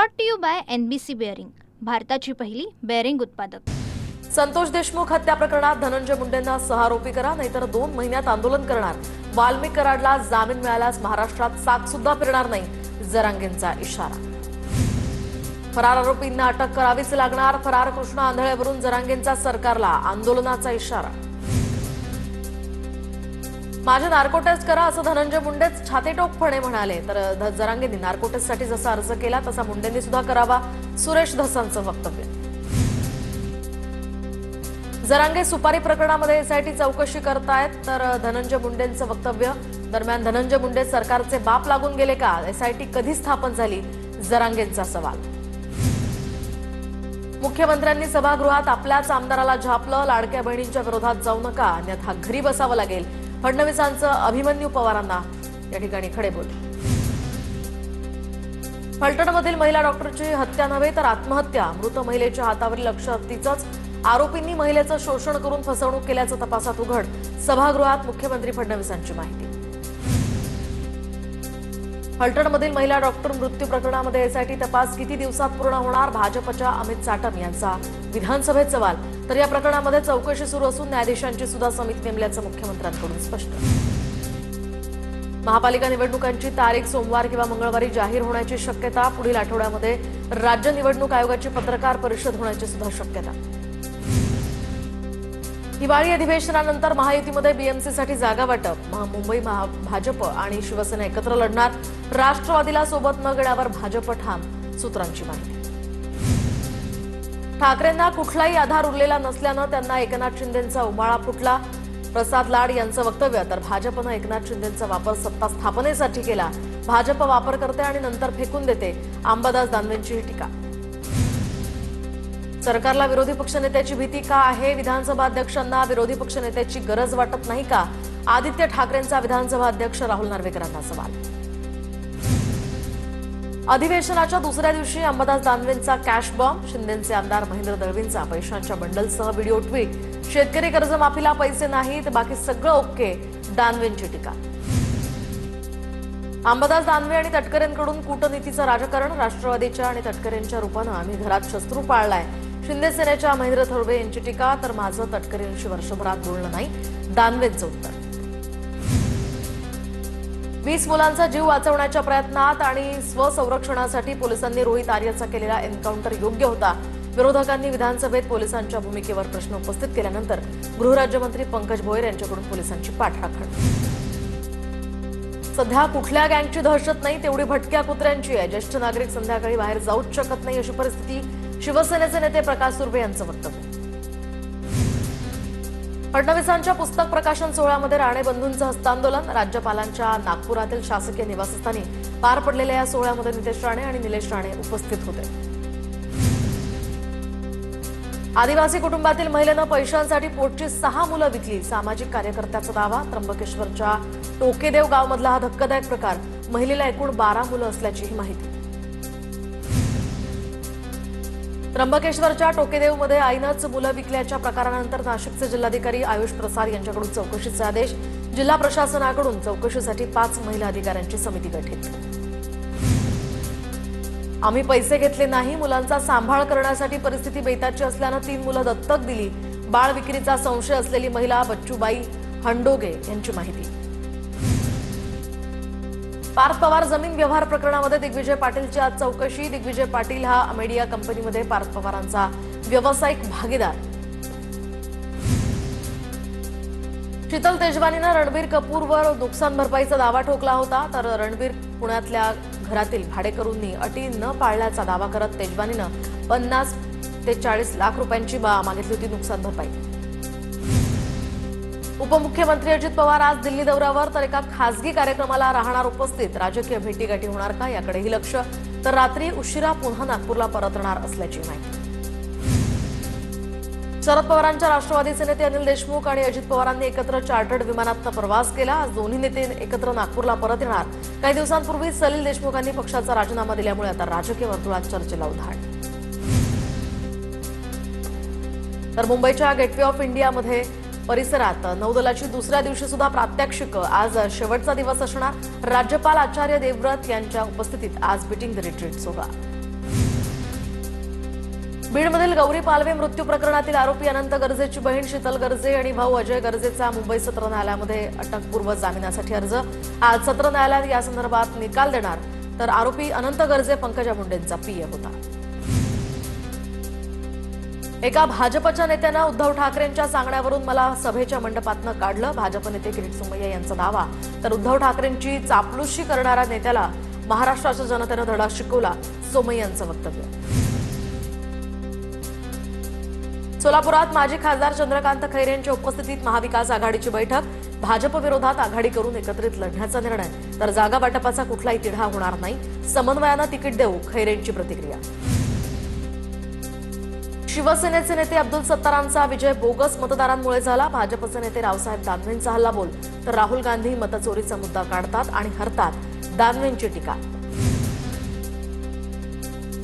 Brought to you by NBC bearing, भारताची पहिली bearing उत्पादक। संतोष देशमुख हत्या प्रकरणात धनंजय मुंडेंना सहारोपी करा, नाहीतर 2 महिन्यात आंदोलन करणार। वाल्मिक कराडला जामीन मिळाल्यास महाराष्ट्रात चाक सुद्धा फिरणार नाही, जरांगेंचा इशारा। फरार आरोपींना अटक करावीच लागणार, फरार कृष्णा आंधळेवरून जरांगेंचा सरकारला आंदोलनाचा इशारा। माझे नार्को टेस्ट करा असं धनंजय मुंडेच छातीटोकपणे म्हणाले, तर जरांगेंनी नार्को टेस्टसाठी जसा अर्ज केला तसा मुंडेंनी सुद्धा करावा, सुरेश धसांचं वक्तव्य। जरांगे सुपारी प्रकरणामध्ये SIT चौकशी करतायत, तर धनंजय मुंडेंचं वक्तव्य। दरम्यान धनंजय मुंडे सरकारचे बाप लागून गेले का? SIT कधी स्थापन झाली? जरांगेंचा सवाल। मुख्यमंत्र्यांनी सभागृहात आपल्याच आमदाराला झापलं, लाडक्या बहिणींच्या विरोधात जाऊ नका अन्यथा घरी बसावं लागेल, फडणवीसांचं अभिमन्यू पवारांना या ठिकाणी खडेबोल। फलटणमधील महिला डॉक्टरची हत्या नव्हे तर आत्महत्या, मृत महिलेच्या हातावरील अक्षरतीचंच, आरोपींनी महिलेचं शोषण करून फसवणूक केल्याचं तपासात उघड, सभागृहात मुख्यमंत्री फडणवीसांची माहिती। फलटणमधील महिला डॉक्टर मृत्यू प्रकरणामध्ये SIT तपास किती दिवसात पूर्ण होणार? भाजपच्या अमित साटम यांचा विधानसभेत सवाल। तर या प्रकरणामध्ये चौकशी सुरू असून न्यायाधीशांची सुद्धा समिती नेमल्याचं मुख्यमंत्र्यांकडून स्पष्ट। महापालिका निवडणुकांची तारीख सोमवार किंवा मंगळवारी जाहीर होण्याची शक्यता, पुढील आठवड्यामध्ये राज्य निवडणूक आयोगाची पत्रकार परिषद होण्याची सुद्धा शक्यता। हिवाळी अधिवेशनानंतर महायुतीमध्ये BMCसाठी जागा वाटप, मुंबई भाजप आणि शिवसेना एकत्र लढणार, राष्ट्रवादीला सोबत न घेण्यावर भाजप ठाम, सूत्रांची माहिती। ठाकरेंना कुठलाही आधार उरलेला नसल्यानं त्यांना एकनाथ शिंदेंचा उमाळा फुटला, प्रसाद लाड यांचं वक्तव्य। तर भाजपनं एकनाथ शिंदेंचा वापर सत्ता स्थापनेसाठी केला, भाजप वापर करते आणि नंतर फेकून देते, अंबादास दानवेंची टीका। सरकारला विरोधी पक्षनेत्याची भीती का आहे? विधानसभा अध्यक्षांना विरोधी पक्षनेत्याची गरज वाटत नाही का? आदित्य ठाकरेंचा विधानसभा अध्यक्ष राहुल नार्वेकरांना सवाल। अधिवेशनाच्या दुसऱ्या दिवशी अंबादास दानवेंचा कॅश बॉम्ब, शिंदेचे आमदार महेंद्र दळवींचा पैशांच्या बंडलसह व्हिडिओ ट्विट, शेतकरी कर्जमाफीला पैसे नाहीत, बाकी सगळं ओके, दानवेंची टीका। अंबादास दानवे आणि तटकरेंकडून कूटनीतीचं राजकारण, राष्ट्रवादीच्या आणि तटकरेंच्या रूपानं आम्ही घरात शस्त्रू पाळलाय, शिंदे सेनेच्या महेंद्र थोरवे यांची टीका। तर माझं तटकरेंशी वर्षभरात बोलणं नाही, दानवेंचं उत्तर। 20 मुलांचा जीव वाचवण्याच्या प्रयत्नात आणि स्वसंरक्षणासाठी पोलिसांनी रोहित आर्यचा केलेला एन्काउंटर योग्य होता, विरोधकांनी विधानसभेत पोलिसांच्या भूमिकेवर प्रश्न उपस्थित केल्यानंतर गृहराज्यमंत्री पंकज भोयर यांच्याकडून पोलिसांची पाठराखण। सध्या कुठल्या गँगची दहशत नाही, तेवढी भटक्या कुत्र्यांची आहे, ज्येष्ठ नागरिक संध्याकाळी बाहेर जाऊच शकत नाही अशी परिस्थिती, शिवसेनेचे नेते प्रकाश सुर्वे यांचं वक्तव्य। फडणवीसांच्या पुस्तक प्रकाशन सोहळ्यामध्ये राणे बंधूंचं हस्तांदोलन, राज्यपालांच्या नागपुरातील शासकीय निवासस्थानी पार पडलेल्या या सोहळ्यामध्ये नितेश राणे आणि निलेश राणे उपस्थित होते। आदिवासी कुटुंबातील महिलेनं पैशांसाठी पोटची 6 मुलं विकली, सामाजिक कार्यकर्त्याचा दावा। त्र्यंबकेश्वरच्या टोकेदेव गावमधला हा धक्कादायक प्रकार, महिलेला एकूण 12 मुलं असल्याची माहिती। त्र्यंबकेश्वरच्या टोकेदेवमध्ये आईनंच मुलं विकल्याच्या प्रकारानंतर नाशिकचे जिल्हाधिकारी आयुष प्रसाद यांच्याकडून चौकशीचे आदेश, जिल्हा प्रशासनाकडून चौकशीसाठी 5 महिला अधिकाऱ्यांची समिती गठीत। आम्ही पैसे घेतले नाही, मुलांचा सांभाळ करण्यासाठी परिस्थिती बेताची असल्यानं 3 मुलं दत्तक दिली, बाळ विक्रीचा संशय असलेली महिला बच्चूबाई हंडोगे यांची माहिती। पार्थ पवार जमीन व्यवहार प्रकरणामध्ये दिग्विजय पाटीलची आज चौकशी, दिग्विजय पाटील हा अमेडिया कंपनीमध्ये पार्थ पवारांचा व्यावसायिक भागीदार। शीतल तेजवानीनं रणबीर कपूरवर नुकसान भरपाईचा दावा ठोकला होता, तर रणबीर पुण्यातल्या घरातील भाडेकरूंनी अटी न पाळल्याचा दावा करत तेजवानीनं 50 ते 40 लाख रुपयांची मागितली होती नुकसान भरपाई। उपमुख्यमंत्री अजित पवार आज दिल्ली दौऱ्यावर, तर एका खासगी कार्यक्रमाला राहणार उपस्थित, राजकीय भेटीगाठी होणार का याकडेही लक्ष, तर रात्री उशिरा पुन्हा नागपूरला परतणार असल्याची माहिती। शरद पवारांच्या राष्ट्रवादीचे नेते अनिल देशमुख आणि अजित पवारांनी एकत्र चार्टर्ड विमानातनं प्रवास केला, आज दोन्ही नेते एकत्र नागपूरला परत येणार। काही दिवसांपूर्वी सलील देशमुखांनी पक्षाचा राजीनामा दिल्यामुळे आता राजकीय वर्तुळात चर्चेला उधाण। तर मुंबईच्या गेटवे ऑफ इंडियामध्ये परिसरात नौदलाची दुसऱ्या दिवशी सुद्धा प्रात्यक्षिक, आज शेवटचा दिवस असणार, राज्यपाल आचार्य देवव्रत यांच्या उपस्थितीत आज बीटिंग द रिट्रीट सोहळा। बीडमधील गौरी पालवे मृत्यू प्रकरणातील आरोपी अनंत गर्जेची बहीण शीतल गर्जे आणि भाऊ अजय गर्जेचा मुंबई सत्र न्यायालयामध्ये अटकपूर्व जामिनासाठी अर्ज। आज सत्र न्यायालयात या संदर्भात निकाल देणार, तर आरोपी अनंत गर्जे पंकजा मुंडेंचा पीए होता। एका भाजपच्या नेत्यानं उद्धव ठाकरेंच्या सांगण्यावरून मला सभेच्या मंडपातनं काढलं, भाजप नेते किरीट सोमय्या यांचा दावा। तर उद्धव ठाकरेंची चापलुसी करणाऱ्या नेत्याला महाराष्ट्राच्या जनतेनं धडा शिकवला, सोमय्यांचं वक्तव्य। सोलापुरात माजी खासदार चंद्रकांत खैरे यांच्या उपस्थितीत महाविकास आघाडीची बैठक। भाजप विरोधात आघाडी करून एकत्रित लढण्याचा निर्णय, तर जागा वाटपाचा कुठलाही तिढा होणार नाही, समन्वयानं तिकीट देऊ, खैरेंची प्रतिक्रिया। शिवसेनेचे नेते अब्दुल सत्तारांचा विजय बोगस मतदारांमुळे झाला, भाजपचे नेते रावसाहेब दानवेंचा हल्लाबोल, तर राहुल गांधी मतचोरीचा मुद्दा काढतात आणि हरतात, दानवेंची टीका।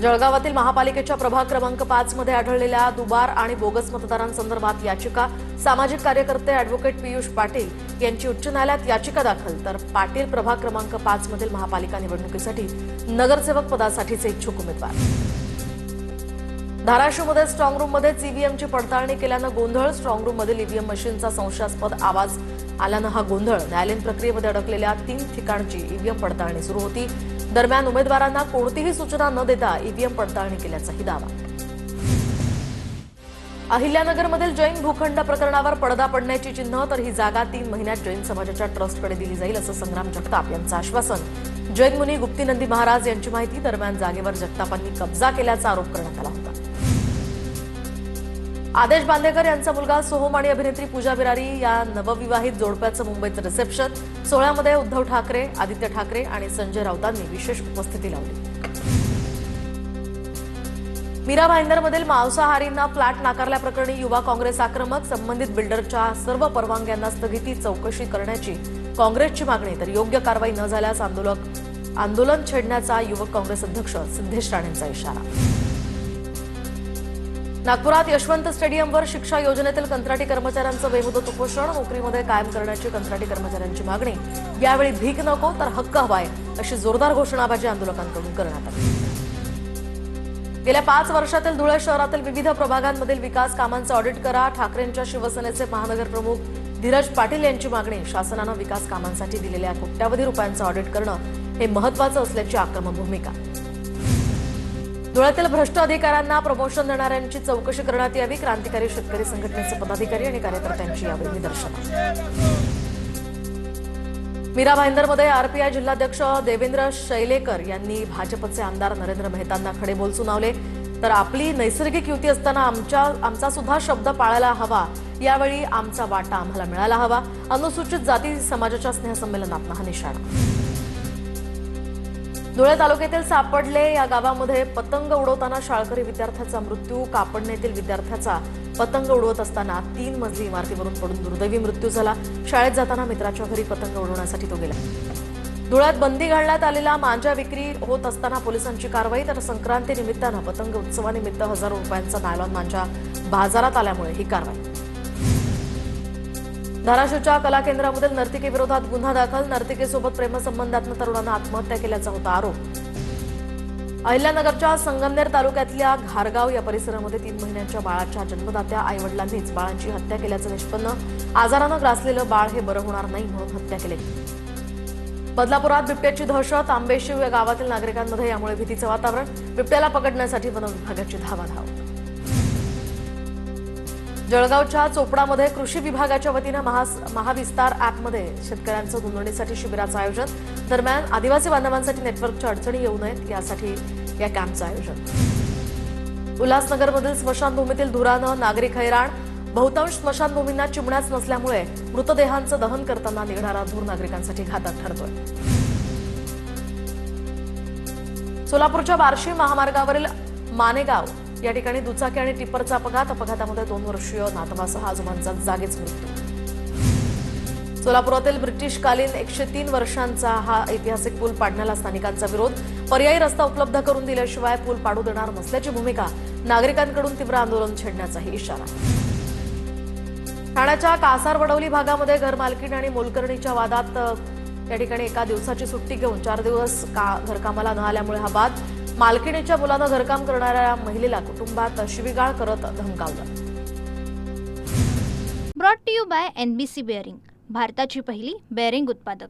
जळगावातील महापालिकेच्या प्रभाग क्रमांक 5 मध्ये आढळलेल्या दुबार आणि बोगस मतदारांसंदर्भात याचिका। सामाजिक कार्यकर्ते अॅडव्होकेट पियुष पाटील यांची उच्च न्यायालयात याचिका दाखल, तर पाटील प्रभाग क्रमांक 5 मधील महापालिका निवडणुकीसाठी नगरसेवक पदासाठीचे इच्छुक उमेदवार। धाराशिवमध्ये स्ट्रॉंग रूममध्येच ईव्हीएमची पडताळणी केल्यानं गोंधळ, स्ट्रॉंग रूममधील ईव्हीएम मशीनचा संशयास्पद आवाज आल्यानं हा गोंधळ। न्यायालयीन प्रक्रियेमध्ये अडकलेल्या 3 ठिकाणची ईव्हीएम पडताळणी सुरू होती, दरम्यान उमेदवारांना कोणतीही सूचना न देता ईव्हीएम पडताळणी केल्याचाही दावा। अहिल्यानगरमधील जैन भूखंड प्रकरणावर पडदा पडण्याची चिन्ह, तर ही जागा 3 महिन्यात जैन समाजाच्या ट्रस्टकडे दिली जाईल असं संग्राम जगताप यांचं आश्वासन। जैन मुनी गुप्तीनंदी महाराज यांची माहिती। दरम्यान जागेवर जगतापांनी कब्जा केल्याचा आरोप करण्यात आला होता। आदेश बांदेकर यांचा मुलगा सोहम आणि अभिनेत्री पूजा बिरारी या नवविवाहित जोडप्याचं मुंबईत रिसेप्शन। सोहळ्यामध्ये उद्धव ठाकरे, आदित्य ठाकरे आणि संजय राऊतांनी विशेष उपस्थिती लावली। मीरा भाईंदरमधील मांसाहारींना फ्लॅट नाकारल्याप्रकरणी युवा काँग्रेस आक्रमक। संबंधित बिल्डरच्या सर्व परवानग्यांना स्थगिती, चौकशी करण्याची काँग्रेसची मागणी, तर योग्य कारवाई न झाल्यास आंदोलन छेडण्याचा युवक काँग्रेस अध्यक्ष सिद्धेश राणेंचा इशारा। नागपुरात यशवंत स्टेडियमवर शिक्षा योजनेतील कंत्राटी कर्मचाऱ्यांचं बेमुदत उपोषण, नोकरीमध्ये कायम करण्याची कंत्राटी कर्मचाऱ्यांची मागणी। यावेळी भीक नको तर हक्क हवाय अशी जोरदार घोषणाबाजी आंदोलकांकडून करण्यात आली। गेल्या 5 वर्षातील धुळे शहरातील विविध प्रभागांमधील विकास कामांचं ऑडिट करा, ठाकरेंच्या शिवसेनेचे महानगर प्रमुख धीरज पाटील यांची मागणी। शासनानं विकास कामांसाठी दिलेल्या कोट्यावधी रुपयांचं ऑडिट करणं हे महत्त्वाचं असल्याची आक्रमक भूमिका। धुळ्यातील भ्रष्ट अधिकाऱ्यांना प्रमोशन देणाऱ्यांची चौकशी करण्यात यावी, क्रांतिकारी शेतकरी संघटनेचे पदाधिकारी आणि कार्यकर्त्यांची यावेळी निदर्शनं। मीरा भाईंदरमध्ये आरपीआय जिल्हाध्यक्ष देवेंद्र शैलेकर यांनी भाजपचे आमदार नरेंद्र मेहतांना खडेबोल सुनावले, तर आपली नैसर्गिक युती असताना आमचा सुद्धा शब्द पाळायला हवा, यावेळी आमचा वाटा आम्हाला मिळायला हवा। अनुसूचित जाती समाजाच्या स्नेहसंमेलनात हा निशाणा। धुळे तालुक्यातील सापडले या गावामध्ये पतंग उडवताना शाळकरी विद्यार्थ्याचा मृत्यू। कापडणेतील विद्यार्थ्याचा पतंग उडवत असताना 3 मजली इमारतीवरून पडून दुर्दैवी मृत्यू झाला। शाळेत जाताना मित्राच्या घरी पतंग उडवण्यासाठी तो गेला। धुळ्यात बंदी घालण्यात आलेला मांजा विक्री होत असताना पोलिसांची कारवाई, तर संक्रांती निमित्तानं पतंग उत्सवानिमित्त हजारो रुपयांचा नायलॉन मांजा बाजारात आल्यामुळे ही कारवाई। धाराशिवच्या कला केंद्रामधील नर्तिकेविरोधात गुन्हा दाखल, नर्तिकेसोबत प्रेमसंबंधातून तरुणानं आत्महत्या केल्याचा होता आरोप। अहिल्यानगरच्या संगमनेर तालुक्यातल्या घारगाव या परिसरामध्ये 3 महिन्यांच्या बाळाच्या जन्मदात्या आईवडिलांनीच बाळाची हत्या केल्याचं निष्पन्न। आजारानं ग्रासलेलं बाळ हे बरं होणार नाही म्हणून हत्या केली। बदलापुरात बिबट्याची दहशत, आंबेशिव या गावातील नागरिकांमध्ये यामुळे भीतीचं वातावरण। बिबट्याला पकडण्यासाठी वन विभागाची धावाधाव। जळगावच्या चोपडामध्ये कृषी विभागाच्या वतीनं महाविस्तार ॲपमध्ये शेतकऱ्यांचं नोंदणीसाठी शिबिराचं आयोजन। दरम्यान आदिवासी बांधवांसाठी नेटवर्कच्या अडचणी येऊ नयेत यासाठी या कॅम्पचं आयोजन। उल्हासनगरमधील स्मशानभूमीतील धुरानं नागरिक हैराण, बहुतांश स्मशानभूमींना चिमण्याच नसल्यामुळे मृतदेहांचं दहन करताना निघणारा धूर नागरिकांसाठी घातक ठरतोय। सोलापूरच्या बार्शी महामार्गावरील मानेगाव या ठिकाणी दुचाकी आणि टिप्परचा अपघातामध्ये 2 वर्षीय नातवासह आजोबांचा जागीच मृत्यू। सोलापुरातील ब्रिटिशकालीन 103 वर्षांचा हा ऐतिहासिक पूल पाडण्याला स्थानिकांचा विरोध, पर्यायी रस्ता उपलब्ध करून दिल्याशिवाय पूल पाडू देणार नसल्याची भूमिका, नागरिकांकडून तीव्र आंदोलन छेडण्याचाही इशारा। ठाण्याच्या कासार-वडवली भागामध्ये घरमालकीण आणि मोलकरणीच्या वादात या ठिकाणी एका दिवसाची सुट्टी घेऊन 4 दिवस घरकामाला न आल्यामुळे हा वाद। मालकिणीच्या मुलानं घरकाम करणाऱ्या महिलेला कुटुंबात शिवीगाळ करत धमकावलं. Brought to you by NBC bearing, भारताची पहिली बेअरिंग उत्पादक.